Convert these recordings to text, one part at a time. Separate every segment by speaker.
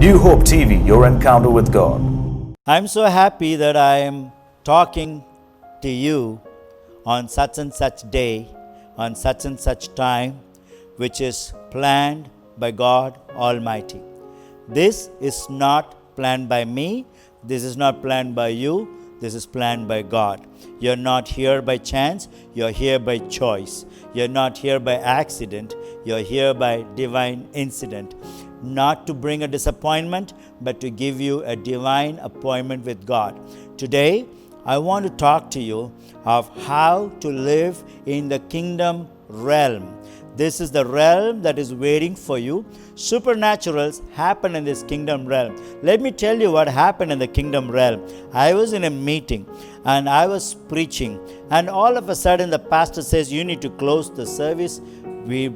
Speaker 1: New Hope TV, your encounter with God.
Speaker 2: I'm so happy that I am talking to you on such and such day, on such and such time, which is planned by God Almighty. This is not planned by me, this is not planned by you, this is planned by God. You're not here by chance, you're here by choice. You're not here by accident, you're here by divine incident. Not to bring a disappointment, but to give you a divine appointment with God. Today, I want to talk to you of how to live in the kingdom realm. This is the realm that is waiting for you. Supernaturals happen in this kingdom realm. Let me tell you what happened in the kingdom realm. I was in a meeting and I was preaching, and all of a sudden the pastor says, you need to close the service.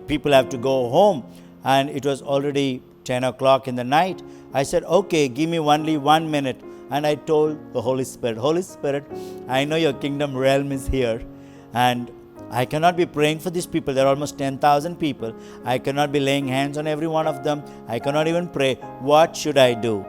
Speaker 2: People have to go home. And it was already 10 o'clock in the night. I said, okay, give me only 1 minute. And I told the Holy Spirit, Holy Spirit, I know your kingdom realm is here. And I cannot be praying for these people. There are almost 10,000 people. I cannot be laying hands on every one of them. I cannot even pray. What should I do?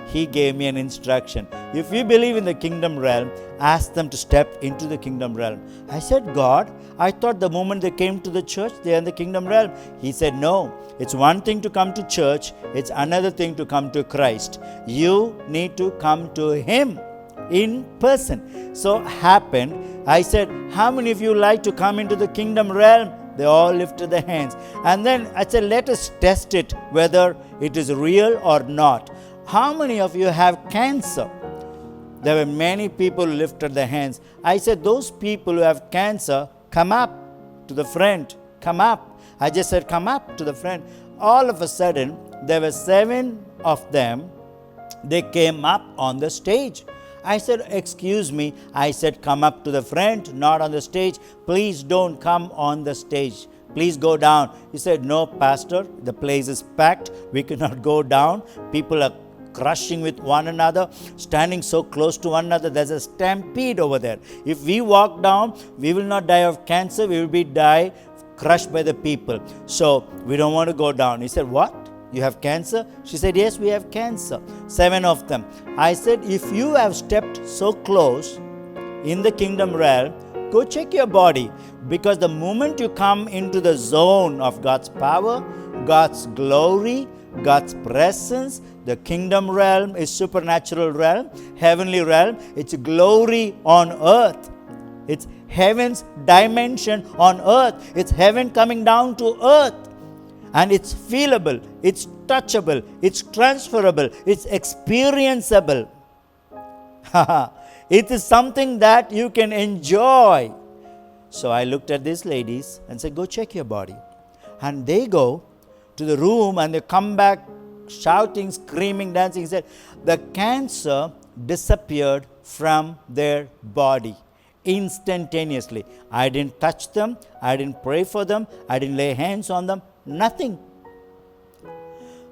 Speaker 2: He gave me an instruction. If you believe in the kingdom realm, ask them to step into the kingdom realm. I said, God, I thought the moment they came to the church, they are in the kingdom realm. He said, no, it's one thing to come to church. It's another thing to come to Christ. You need to come to Him in person. So happened, I said, how many of you like to come into the kingdom realm? They all lifted their hands. And then I said, let us test it, whether it is real or not. How many of you have cancer? There were many people who lifted their hands. I said, those people who have cancer, come up to the front. Come up. I just said, come up to the front. All of a sudden, there were 7 of them. They came up on the stage. I said, excuse me. I said, come up to the front, not on the stage. Please don't come on the stage. Please go down. He said, no, Pastor, the place is packed. We cannot go down. People are crushing with one another, standing so close to one another. There's a stampede over there. If we walk down, we will not die of cancer. We will die crushed by the people. So we don't want to go down. He said, what? You have cancer? She said, yes, we have cancer. 7 of them. I said, if you have stepped so close in the kingdom realm, go check your body. Because the moment you come into the zone of God's power, God's glory, God's presence, the kingdom realm is supernatural realm, heavenly realm. It's glory on earth. It's heaven's dimension on earth. It's heaven coming down to earth. And it's feelable, it's touchable, it's transferable, it's experienceable. It is something that you can enjoy. So I looked at these ladies and said, go check your body. And they go to the room and they come back shouting, screaming, dancing. He said, the cancer disappeared from their body instantaneously. I didn't touch them. I didn't pray for them. I didn't lay hands on them. Nothing.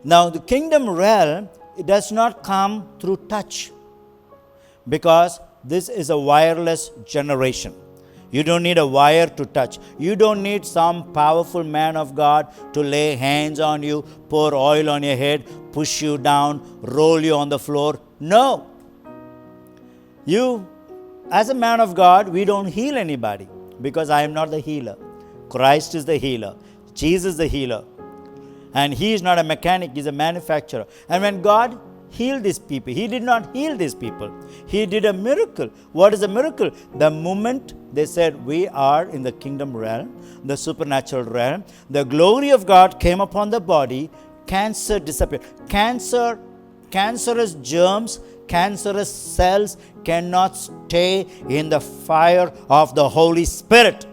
Speaker 2: Now, the kingdom realm, it does not come through touch, because this is a wireless generation. You don't need a wire to touch. You don't need some powerful man of God to lay hands on you, pour oil on your head, push you down, roll you on the floor. No. You, as a man of God, we don't heal anybody, because I am not the healer. Christ is the healer. Jesus is the healer. And He is not a mechanic, He is a manufacturer. And when God healed these people, He did not heal these people. He did a miracle. What is a miracle? The moment they said, we are in the kingdom realm, the supernatural realm, the glory of God came upon the body, cancer disappeared. Cancerous germs, cancerous cells cannot stay in the fire of the Holy Spirit.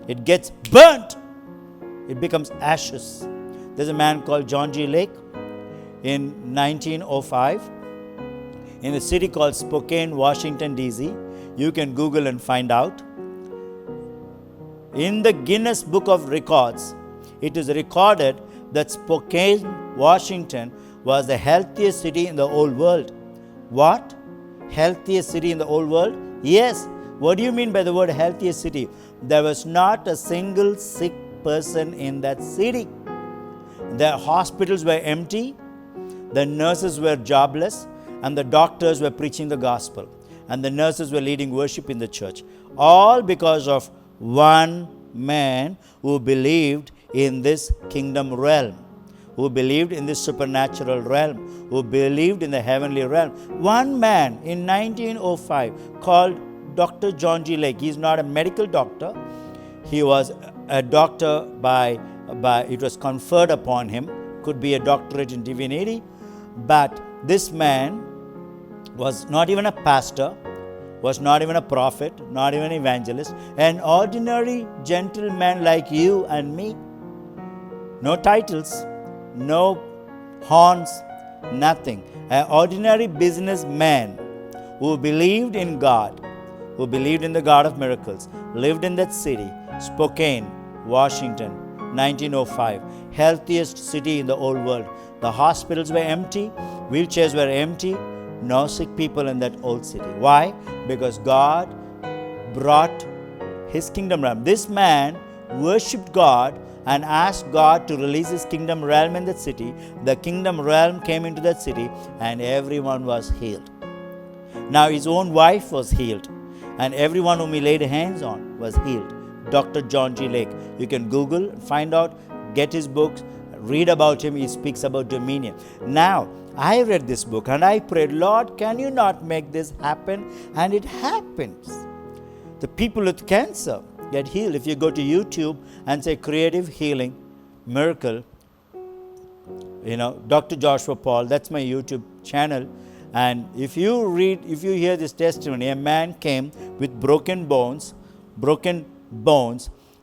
Speaker 2: It gets burnt. It becomes ashes. There's a man called John G. Lake in 1905 in a city called Spokane, Washington, D.C. You can Google and find out. In the Guinness Book of Records, it is recorded that Spokane, Washington was the healthiest city in the old world. What? Healthiest city in the old world? Yes. What do you mean by the word healthiest city? There was not a single sick person in that city. The hospitals were empty. The nurses were jobless, and the doctors were preaching the gospel, and the nurses were leading worship in the church. All because of one man who believed in this kingdom realm, who believed in this supernatural realm, who believed in the heavenly realm. One man in 1905 called Dr. John G. Lake. He's not a medical doctor. He was a doctor by it was conferred upon him, could be a doctorate in divinity, but this man was not even a pastor, was not even a prophet, not even an evangelist, an ordinary gentleman like you and me. No titles, no horns, nothing. An ordinary businessman who believed in God, who believed in the God of miracles, lived in that city, Spokane, Washington, 1905, healthiest city in the old world. The hospitals were empty, wheelchairs were empty, no sick people in that old city. Why? Because God brought His kingdom realm. This man worshipped God and asked God to release His kingdom realm in that city. The kingdom realm came into that city and everyone was healed. Now his own wife was healed, and everyone whom he laid hands on was healed. Dr. John G. Lake. You can Google, find out, get his books, read about him. He speaks about dominion. Now, I read this book and I prayed, Lord, can you not make this happen? And it happens. The people with cancer get healed. If you go to YouTube and say creative healing, miracle, Dr. Joshua Paul, that's my YouTube channel. And if you hear this testimony, a man came with broken bones,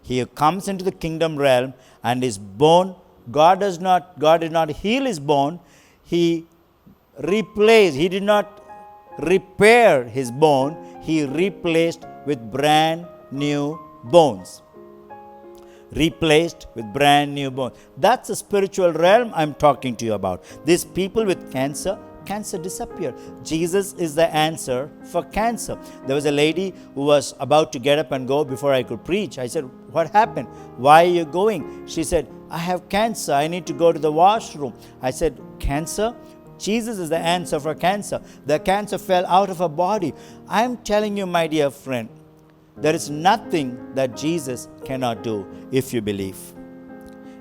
Speaker 2: he comes into the kingdom realm, and his bone, God did not heal his bone, he did not repair his bone, he replaced with brand new bones. Replaced with brand new bones. That's the spiritual realm I'm talking to you about. These people with cancer disappeared. Jesus is the answer for cancer. There was a lady who was about to get up and go before I could preach. I said, what happened? Why are you going? She said, I have cancer. I need to go to the washroom. I said, cancer? Jesus is the answer for cancer. The cancer fell out of her body. I'm telling you, my dear friend, there is nothing that Jesus cannot do if you believe.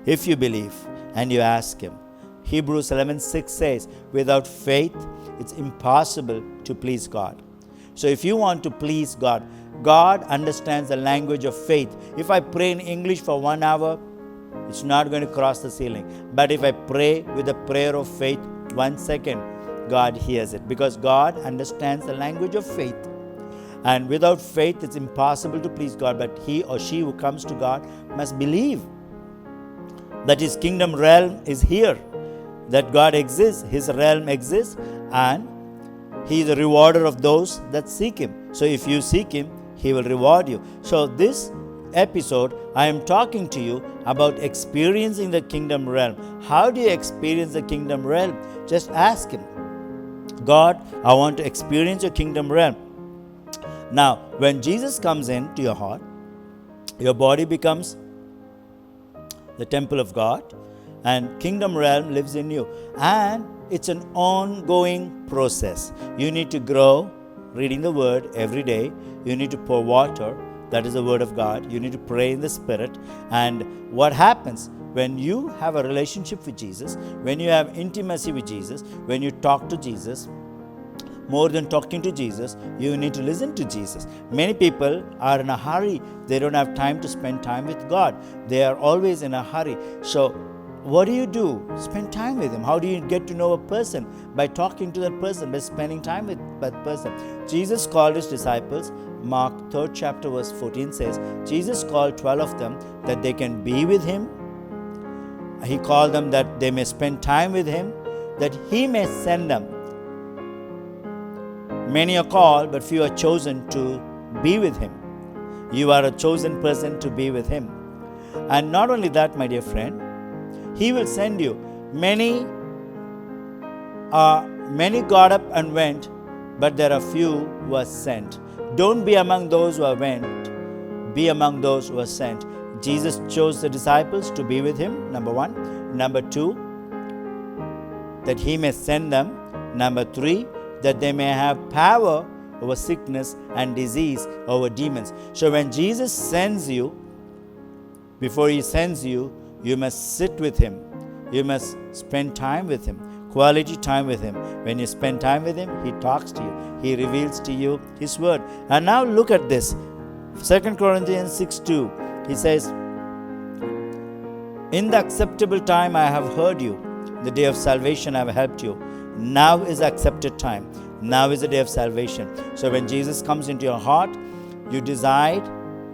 Speaker 2: If you believe and you ask Him. Hebrews 11:6 says, without faith, it's impossible to please God. So if you want to please God, God understands the language of faith. If I pray in English for 1 hour, it's not going to cross the ceiling. But if I pray with a prayer of faith, 1 second, God hears it. Because God understands the language of faith. And without faith, it's impossible to please God. But he or she who comes to God must believe that His kingdom realm is here, that God exists, His realm exists, and He is a rewarder of those that seek Him. So if you seek Him, He will reward you. So this episode, I am talking to you about experiencing the kingdom realm. How do you experience the kingdom realm? Just ask Him. God, I want to experience your kingdom realm. Now, when Jesus comes into your heart, your body becomes the temple of God, and kingdom realm lives in you. And it's an ongoing process. You need to grow reading the word every day. You need to pour water. That is the word of God. You need to pray in the Spirit. And what happens when you have a relationship with Jesus, when you have intimacy with Jesus, when you talk to Jesus, more than talking to Jesus, you need to listen to Jesus. Many people are in a hurry. They don't have time to spend time with God. They are always in a hurry. So what do? Spend time with Him. How do you get to know a person? By talking to that person, by spending time with that person. Jesus called His disciples. Mark 3rd chapter verse 14 says, Jesus called 12 of them that they can be with Him. He called them that they may spend time with Him, that He may send them. Many are called, but few are chosen to be with Him. You are a chosen person to be with Him. And not only that, my dear friend, He will send you. Many got up and went, but there are few who are sent. Don't be among those who are went. Be among those who are sent. Jesus chose the disciples to be with Him, number one. Number two, that he may send them. Number 3, that they may have power over sickness and disease, over demons. So when Jesus sends you, before he sends you, you must sit with him. You must spend time with him, quality time with him. When you spend time with him, he talks to you. He reveals to you his word. And now look at this. 2 Corinthians 6:2. He says, in the acceptable time I have heard you. The day of salvation I have helped you. Now is the accepted time. Now is the day of salvation. So when Jesus comes into your heart, you decide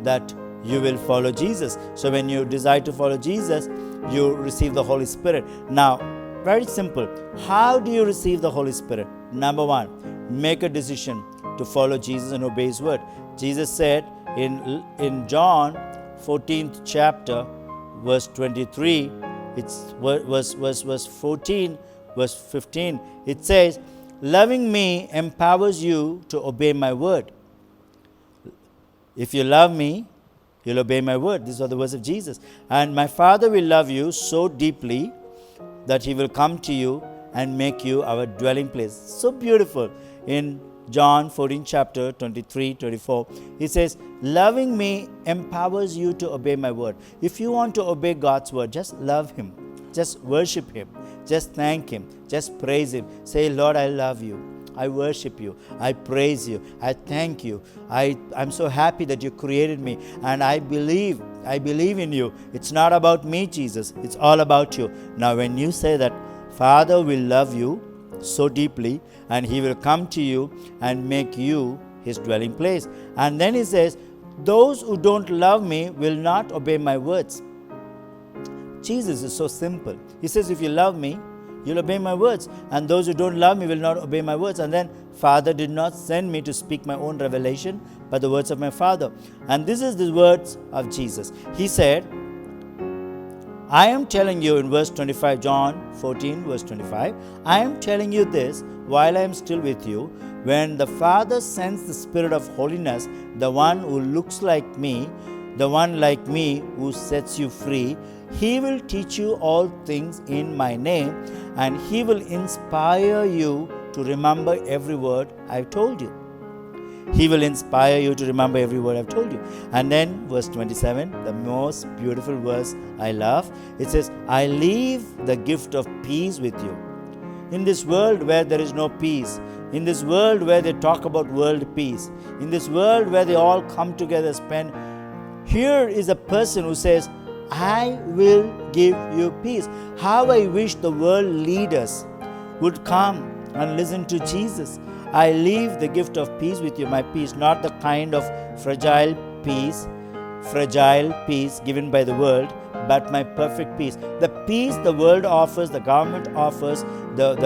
Speaker 2: that you will follow Jesus. So when you decide to follow Jesus, you receive the Holy Spirit. Now, very simple. How do you receive the Holy Spirit? Number 1, make a decision to follow Jesus and obey his word. Jesus said in John 14th chapter, verse 23, it's verse 14, verse 15, it says, loving me empowers you to obey my word. If you love me, you'll obey my word. These are the words of Jesus. And my Father will love you so deeply that he will come to you and make you our dwelling place. So beautiful. In John 14 chapter 23, 24, he says, loving me empowers you to obey my word. If you want to obey God's word, just love him. Just worship him. Just thank him. Just praise him. Say, Lord, I love you. I worship you. I praise you. I thank you. I'm so happy that you created me, and I believe in you. It's not about me, Jesus. It's all about you. Now, when you say that, Father will love you so deeply, and he will come to you and make you his dwelling place. And then he says, those who don't love me will not obey my words. Jesus is so simple. He says, if you love me, you'll obey my words. And those who don't love me will not obey my words. And then, Father did not send me to speak my own revelation, but the words of my Father. And this is the words of Jesus. He said, I am telling you in verse 25, John 14, verse 25, I am telling you this while I am still with you. When the Father sends the Spirit of holiness, the one who looks like me, the one like me who sets you free, he will teach you all things in my name, and he will inspire you to remember every word I've told you. He will inspire you to remember every word I've told you. And then verse 27, the most beautiful verse I love. It says, I leave the gift of peace with you. In this world where there is no peace, in this world where they talk about world peace, in this world where they all come together, here is a person who says, I will give you peace. How I wish the world leaders would come and listen to Jesus. I leave the gift of peace with you, my peace, not the kind of fragile peace given by the world, but my perfect peace. The peace the world offers, the government offers, the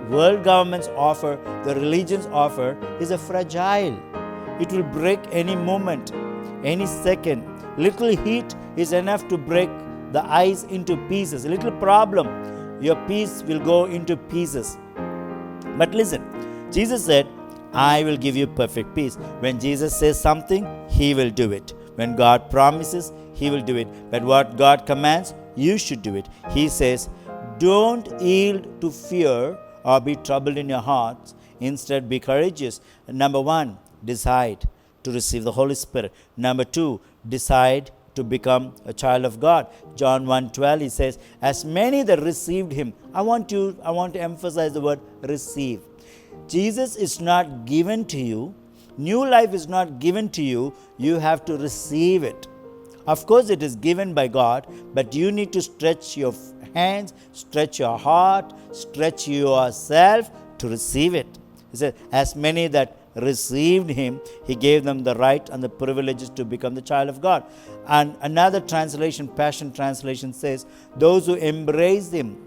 Speaker 2: world governments offer, the religions offer, is a fragile. It will break any moment, any second. Little heat is enough to break the ice into pieces. A little problem, your peace will go into pieces. But listen, Jesus said, I will give you perfect peace. When Jesus says something, he will do it. When God promises, he will do it. But what God commands, you should do it. He says, don't yield to fear or be troubled in your hearts. Instead, be courageous. Number 1, decide to receive the Holy Spirit. Number 2, decide to become a child of God. John 1:12, he says, as many that received him. I want to emphasize the word receive. Jesus is not given to you. New life is not given to you. You have to receive it. Of course, it is given by God, but you need to stretch your hands, stretch your heart, stretch yourself to receive it. He said, as many that received him, he gave them the right and the privileges to become the child of God. And another translation, Passion Translation, says, those who embraced him,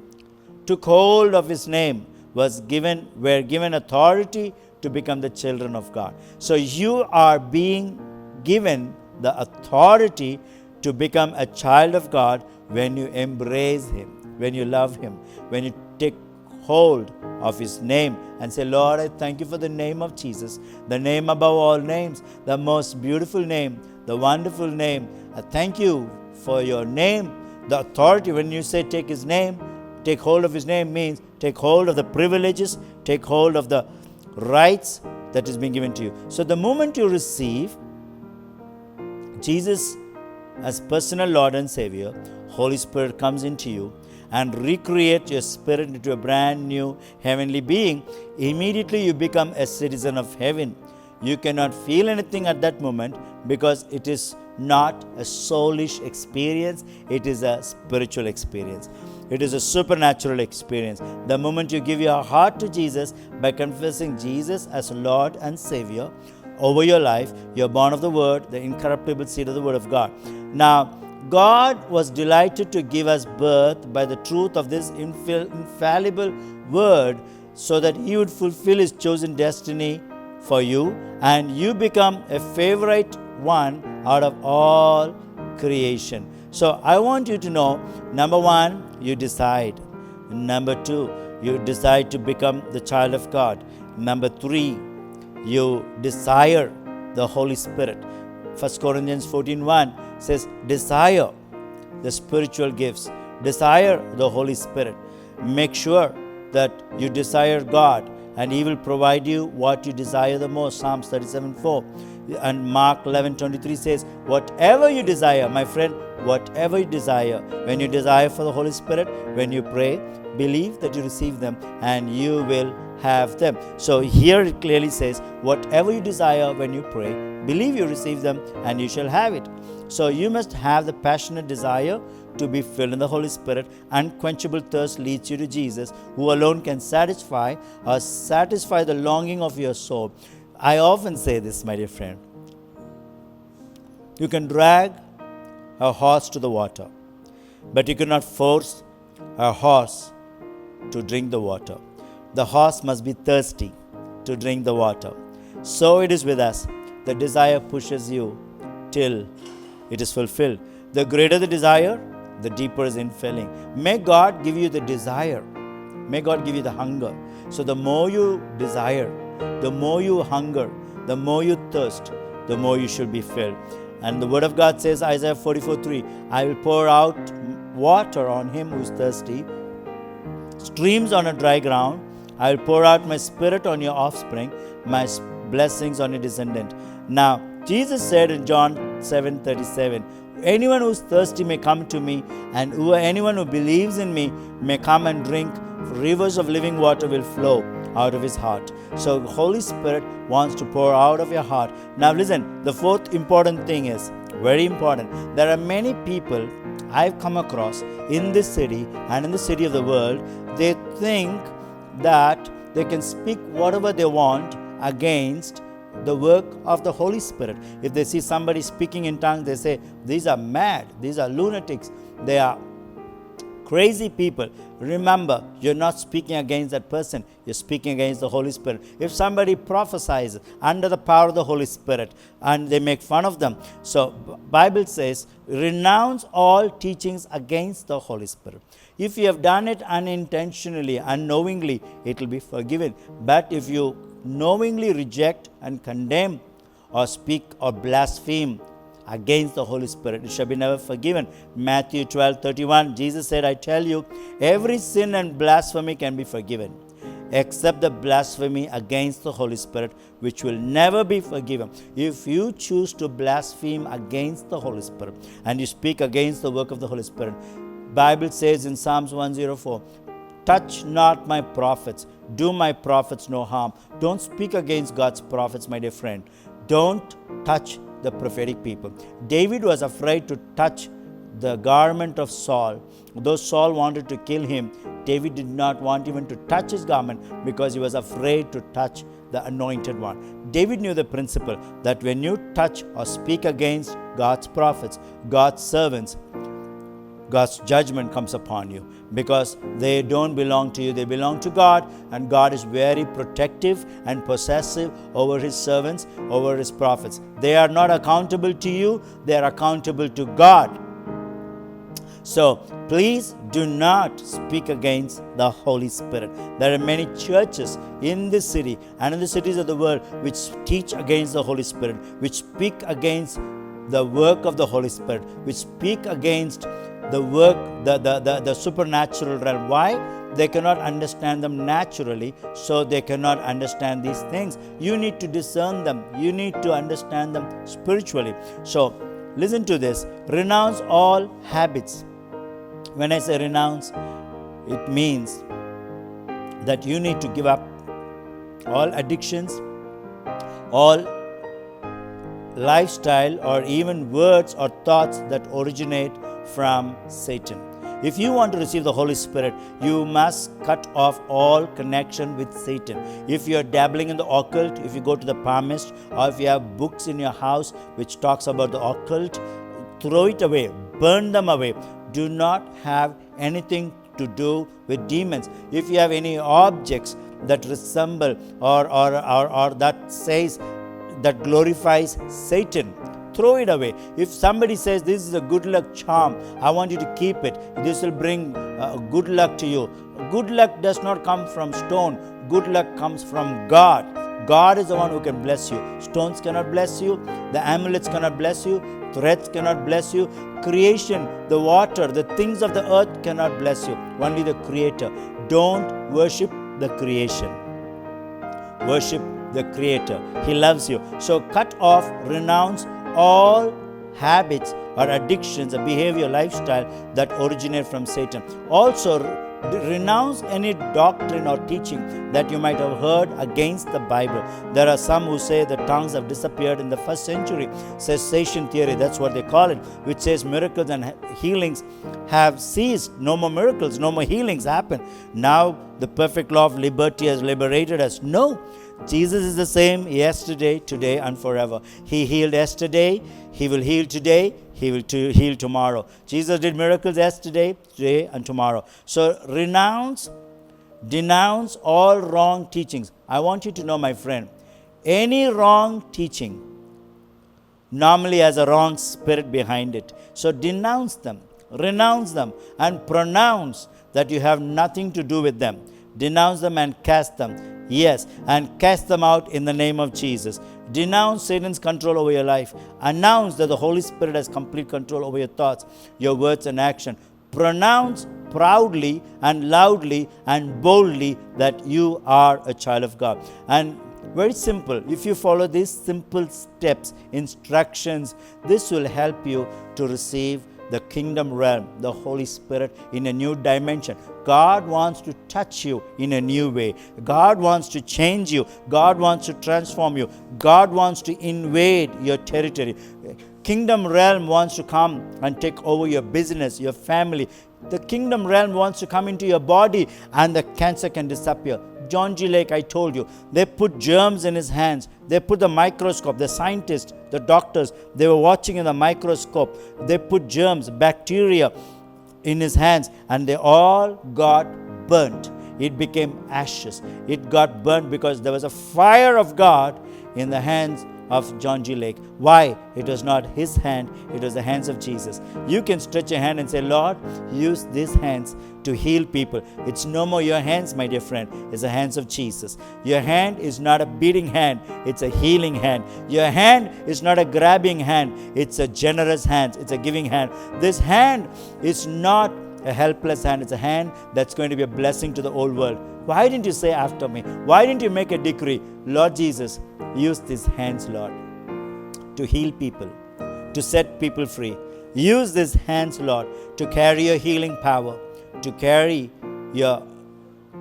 Speaker 2: took hold of his name, were given authority to become the children of God. So you are being given the authority to become a child of God when you embrace him, when you love him, when you take hold of his name and say, Lord, I thank you for the name of Jesus, the name above all names, the most beautiful name, the wonderful name. I thank you for your name, the authority. When you say take his name, take hold of His name means take hold of the privileges, take hold of the rights that is being given to you. So the moment you receive Jesus as personal Lord and Savior, Holy Spirit comes into you and recreate your spirit into a brand new heavenly being. Immediately you become a citizen of heaven. You cannot feel anything at that moment because it is not a soulish experience, it is a spiritual experience. It is a supernatural experience. The moment you give your heart to Jesus by confessing Jesus as Lord and Savior over your life, you are born of the Word, the incorruptible seed of the Word of God. Now, God was delighted to give us birth by the truth of this infallible Word so that He would fulfill His chosen destiny for you and you become a favorite one out of all creation. So I want you to know, number one, you decide. Number two, you decide to become the child of God. Number three, you desire the Holy Spirit. 1 Corinthians 14:1 says, desire the spiritual gifts. Desire the Holy Spirit. Make sure that you desire God and He will provide you what you desire the most. Psalms 37:4. And Mark 11:23 says, whatever you desire, my friend, whatever you desire, when you desire for the Holy Spirit, when you pray, believe that you receive them and you will have them. So here it clearly says, whatever you desire when you pray, believe you receive them and you shall have it. So you must have the passionate desire to be filled in the Holy Spirit. Unquenchable thirst leads you to Jesus, who alone can satisfy the longing of your soul. I often say this, my dear friend. You can drag a horse to the water, but you cannot force a horse to drink the water. The horse must be thirsty to drink the water. So it is with us. The desire pushes you till it is fulfilled. The greater the desire, the deeper is infilling. May God give you the desire. May God give you the hunger. So the more you desire, the more you hunger, the more you thirst, the more you should be filled. And the Word of God says, Isaiah 44:3, I will pour out water on him who is thirsty, streams on a dry ground. I will pour out my Spirit on your offspring, my blessings on your descendant. Now, Jesus said in John 7:37, anyone who is thirsty may come to me, and anyone who believes in me may come and drink. Rivers of living water will flow out of his heart. So the Holy Spirit wants to pour out of your heart. Now listen, the fourth important thing is, very important. There are many people I've come across in this city and in the city of the world. They think that they can speak whatever they want against the work of the Holy Spirit. If they see somebody speaking in tongues, they say, these are mad, these are lunatics, they are crazy people. Remember, you're not speaking against that person, you're speaking against the Holy Spirit. If somebody prophesies under the power of the Holy Spirit and they make fun of them, so Bible says, renounce all teachings against the Holy Spirit. If you have done it unintentionally, unknowingly, it will be forgiven. But if you knowingly reject and condemn or speak or blaspheme against the Holy Spirit, it shall be never forgiven. Matthew 12:31, Jesus said, I tell you, every sin and blasphemy can be forgiven, except the blasphemy against the Holy Spirit, which will never be forgiven. If you choose to blaspheme against the Holy Spirit and you speak against the work of the Holy Spirit, Bible says in Psalms 104, touch not my prophets, do my prophets no harm. Don't speak against God's prophets, my dear friend. Don't touch the prophetic people. David was afraid to touch the garment of Saul. Though Saul wanted to kill him, David did not want even to touch his garment because he was afraid to touch the anointed one. David knew the principle that when you touch or speak against God's prophets, God's servants, God's judgment comes upon you because they don't belong to you. They belong to God, and God is very protective and possessive over His servants, over His prophets. They are not accountable to you. They are accountable to God. So please do not speak against the Holy Spirit. There are many churches in this city and in the cities of the world which teach against the Holy Spirit, which speak against the work of the Holy Spirit, which speak against the work, the supernatural realm. Why? They cannot understand them naturally, so they cannot understand these things. You need to discern them. You need to understand them spiritually. So, listen to this. Renounce all habits. When I say renounce, it means that you need to give up all addictions, all lifestyle, or even words or thoughts that originate from Satan. If you want to receive the Holy Spirit, you must cut off all connection with Satan. If you are dabbling in the occult, if you go to the palmist, or if you have books in your house which talks about the occult, throw it away, burn them away. Do not have anything to do with demons. If you have any objects that resemble or that says, that glorifies Satan, throw it away. If somebody says this is a good luck charm, I want you to keep it. This will bring good luck to you. Good luck does not come from stone. Good luck comes from God. God is the one who can bless you. Stones cannot bless you. The amulets cannot bless you. Threads cannot bless you. Creation, the water, the things of the earth cannot bless you. Only the Creator. Don't worship the creation. Worship the Creator. He loves you. So cut off, renounce all habits or addictions, a behavior, lifestyle that originate from Satan. Also, renounce any doctrine or teaching that you might have heard against the Bible. There are some who say the tongues have disappeared in the first century. Cessation theory, that's what they call it, which says miracles and healings have ceased. No more miracles, no more healings happen. Now the perfect law of liberty has liberated us. No. Jesus is the same yesterday, today, and forever. He healed yesterday, He will heal today, He will heal tomorrow. Jesus did miracles yesterday, today, and tomorrow. So denounce all wrong teachings. I want you to know, my friend, any wrong teaching normally has a wrong spirit behind it. So denounce them, renounce them, and pronounce that you have nothing to do with them. Denounce them and cast them. Yes, and cast them out in the name of Jesus. Denounce Satan's control over your life. Announce that the Holy Spirit has complete control over your thoughts, your words, and action. Pronounce proudly and loudly and boldly that you are a child of God. And very simple. If you follow these simple steps, instructions, this will help you to receive the kingdom realm, the Holy Spirit in a new dimension. God wants to touch you in a new way. God wants to change you. God wants to transform you. God wants to invade your territory. Kingdom realm wants to come and take over your business, your family. The kingdom realm wants to come into your body and the cancer can disappear. John G. Lake, I told you, they put germs in his hands. They put the microscope, the scientists, the doctors, they were watching in the microscope. They put germs, bacteria in his hands and they all got burnt. It became ashes. It got burnt because there was a fire of God in the hands of John G. Lake. Why? It was not his hand, it was the hands of Jesus. You can stretch your hand and say, Lord, use these hands to heal people. It's no more your hands, my dear friend. It's the hands of Jesus. Your hand is not a beating hand, it's a healing hand. Your hand is not a grabbing hand, it's a generous hand, it's a giving hand. This hand is not a helpless hand, it's a hand that's going to be a blessing to the whole world. Why didn't you say after me? Why didn't you make a decree? Lord Jesus, use these hands, Lord, to heal people, to set people free. Use these hands, Lord, to carry your healing power, to carry your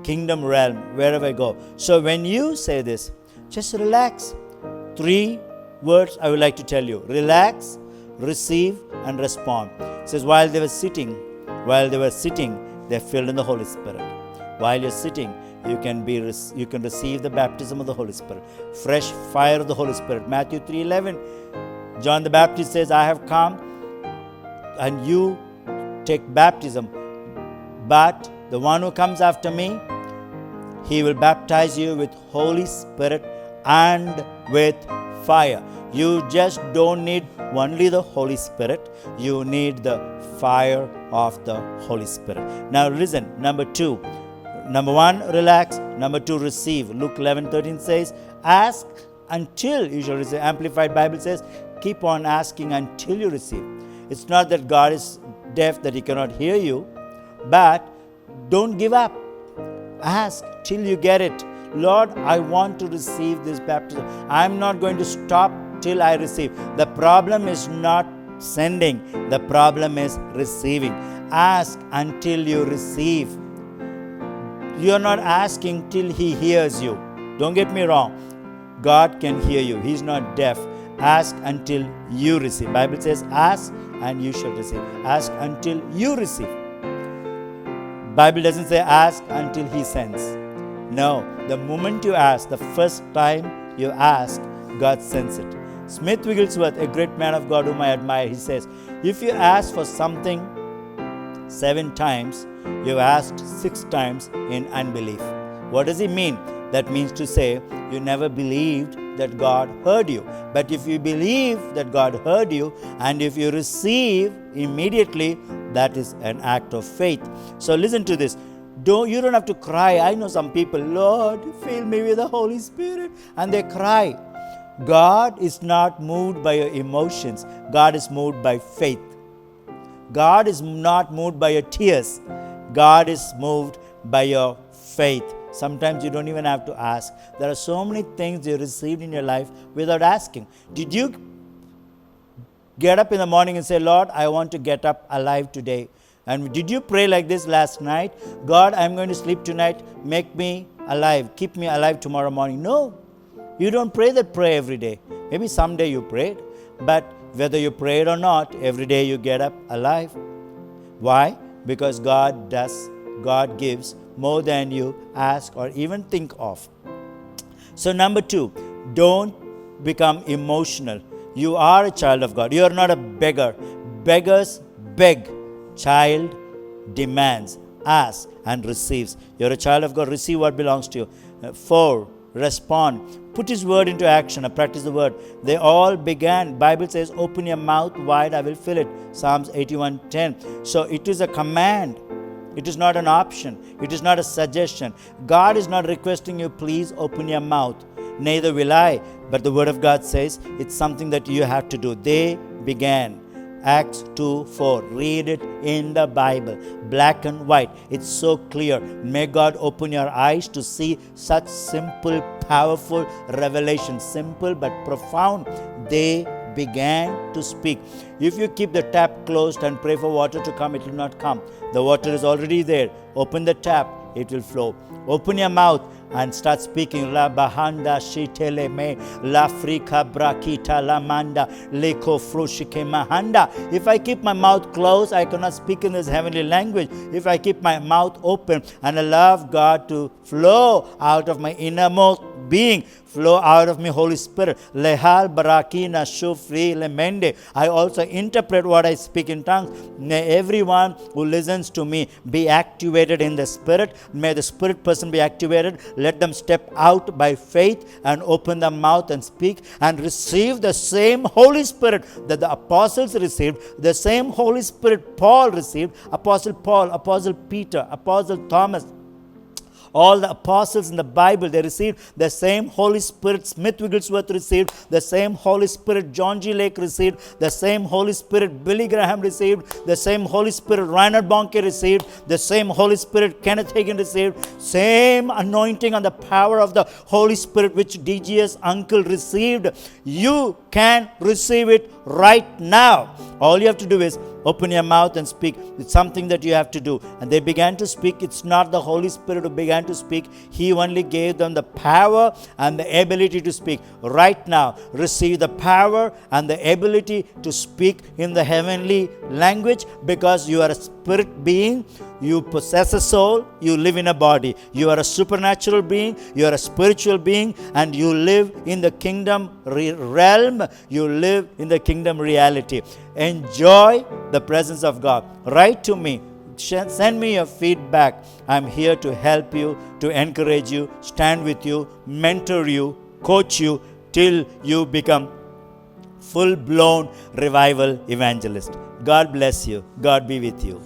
Speaker 2: kingdom realm wherever I go. So when you say this, just relax. 3 words I would like to tell you. Relax, receive, and respond. It says, while they were sitting, they're filled in the Holy Spirit. While you're sitting, you can receive the baptism of the Holy Spirit. Fresh fire of the Holy Spirit. Matthew 3:11. John the Baptist says, I have come and you take baptism. But the one who comes after me, he will baptize you with Holy Spirit and with fire. You just don't need only the Holy Spirit. You need the fire of the Holy Spirit. Now listen, number 2. Number 1, relax. Number 2, receive. Luke 11:13 says, ask until you shall receive. Amplified Bible says, keep on asking until you receive. It's not that God is deaf that he cannot hear you, but don't give up. Ask till you get it. Lord, I want to receive this baptism. I'm not going to stop till I receive. The problem is not sending, the problem is receiving. Ask until you receive. You are not asking till he hears you. Don't get me wrong. God can hear you. He's not deaf. Ask until you receive. Bible says, ask and you shall receive. Ask until you receive. Bible doesn't say ask until he sends. No, the moment you ask, the first time you ask, God sends it. Smith Wigglesworth, a great man of God whom I admire, he says, if you ask for something 7 times, you asked 6 times in unbelief. What does he mean? That means to say, you never believed that God heard you. But if you believe that God heard you, and if you receive immediately, that is an act of faith. So listen to this. You don't have to cry. I know some people, Lord, fill me with the Holy Spirit, and they cry. God is not moved by your emotions. God is moved by faith. God is not moved by your tears. God is moved by your faith. Sometimes you don't even have to ask. There are so many things you received in your life without asking. Did you get up in the morning and say, Lord, I want to get up alive today? And did you pray like this last night? God, I'm going to sleep tonight. Make me alive. Keep me alive tomorrow morning. No. You don't pray that prayer every day. Maybe someday you prayed. But whether you prayed or not, every day you get up alive. Why? Because God gives more than you ask or even think of. So number 2, don't become emotional. You are a child of God. You are not a beggar. Beggars beg. Child demands, asks and receives. You're a child of God. Receive what belongs to you. 4, respond. Put his word into action and practice the word. They all began. Bible says, open your mouth wide, I will fill it. Psalms 81:10. So it is a command. It is not an option. It is not a suggestion. God is not requesting you, please open your mouth. Neither will I. But the word of God says it's something that you have to do. They began. Acts 2:4. Read it in the Bible. Black and white. It's so clear. May God open your eyes to see such simple, powerful revelation. Simple but profound. They began to speak. If you keep the tap closed and pray for water to come, it will not come. The water is already there. Open the tap, it will flow. Open your mouth and start speaking. La bahanda shitele me, la frika brakita la manda, leko frushike mahanda. If I keep my mouth closed, I cannot speak in this heavenly language. If I keep my mouth open and allow God to flow out of my innermost being, flow out of me, Holy Spirit. Lehal barakina shufri lemende. I also interpret what I speak in tongues. May everyone who listens to me be activated in the Spirit. May the Spirit person be activated. Let them step out by faith and open their mouth and speak and receive the same Holy Spirit that the apostles received, the same Holy Spirit Paul received, Apostle Paul, Apostle Peter, Apostle Thomas. All the apostles in the Bible, they received the same Holy Spirit. Smith Wigglesworth received the same Holy Spirit. John G. Lake received the same Holy Spirit. Billy Graham received the same Holy Spirit. Reinhard Bonnke received the same Holy Spirit. Kenneth Hagin received same anointing and the power of the Holy Spirit which DGS uncle received. You can receive it right now. All you have to do is open your mouth and speak. It's something that you have to do. And they began to speak. It's not the Holy Spirit who began to speak. He only gave them the power and the ability to speak. Right now, receive the power and the ability to speak in the heavenly language, because you are a spirit being. You possess a soul. You live in a body. You are a supernatural being. You are a spiritual being. And you live in the kingdom realm. You live in the kingdom reality. Enjoy the presence of God. Write to me. Send me your feedback. I'm here to help you, to encourage you, stand with you, mentor you, coach you till you become full-blown revival evangelist. God bless you. God be with you.